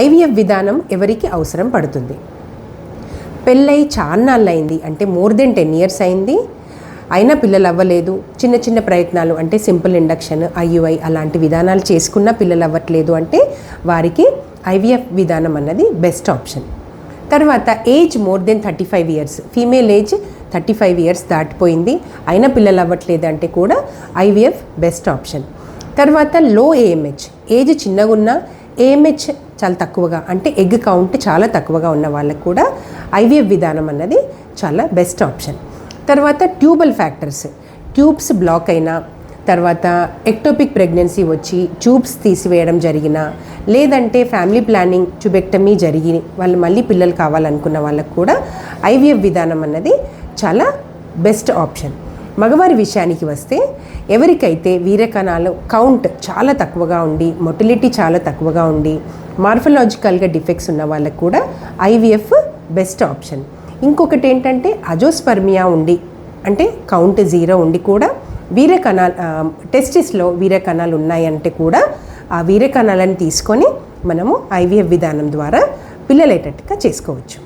IVF విధానం ఎవరికి అవసరం పడుతుంది? పెళ్ళై చాన్నాళ్ళు అయింది, అంటే మోర్ దెన్ 10 years అయింది, అయినా పిల్లలు అవ్వలేదు, చిన్న చిన్న ప్రయత్నాలు అంటే సింపుల్ ఇండక్షన్, ఐయుఐ అలాంటి విధానాలు చేసుకున్నా పిల్లలు అవ్వట్లేదు అంటే వారికి ఐవీఎఫ్ విధానం అన్నది బెస్ట్ ఆప్షన్. తర్వాత age more than 35 years, female age 35 years దాటిపోయింది, అయినా పిల్లలు అవ్వట్లేదు అంటే కూడా ఐవీఎఫ్ బెస్ట్ ఆప్షన్. తర్వాత లో ఏఎంహెచ్, ఏజ్ చిన్నగా ఉన్న ఏఎంహెచ్ చాలా తక్కువగా అంటే ఎగ్ కౌంట్ చాలా తక్కువగా ఉన్న వాళ్ళకు కూడా ఐవీఎఫ్ విధానం అన్నది చాలా బెస్ట్ ఆప్షన్. తర్వాత ట్యూబల్ ఫ్యాక్టర్స్, ట్యూబ్స్ బ్లాక్ అయినా, తర్వాత ఎక్టోపిక్ ప్రెగ్నెన్సీ వచ్చి ట్యూబ్స్ తీసివేయడం జరిగిన, లేదంటే ఫ్యామిలీ ప్లానింగ్ ట్యూబెక్టమీ జరిగి వాళ్ళు మళ్ళీ పిల్లలు కావాలనుకున్న వాళ్ళకు కూడా ఐవీఎఫ్ విధానం అన్నది చాలా బెస్ట్ ఆప్షన్. మగవారి విషయానికి వస్తే ఎవరికైతే వీర్యకణాలు కౌంట్ చాలా తక్కువగా ఉండి, మొటిలిటీ చాలా తక్కువగా ఉండి, మార్ఫలాజికల్గా డిఫెక్ట్స్ ఉన్న వాళ్ళకు కూడా ఐవీఎఫ్ బెస్ట్ ఆప్షన్. ఇంకొకటి ఏంటంటే అజోస్పర్మియా ఉండి, అంటే కౌంట్ 0 ఉండి కూడా వీర్యకణాలు టెస్టిస్లో వీర్యకణాలు ఉన్నాయంటే కూడా ఆ వీర్యకణాలను తీసుకొని మనము ఐవీఎఫ్ విధానం ద్వారా పిల్లలేటట్టుగా చేసుకోవచ్చు.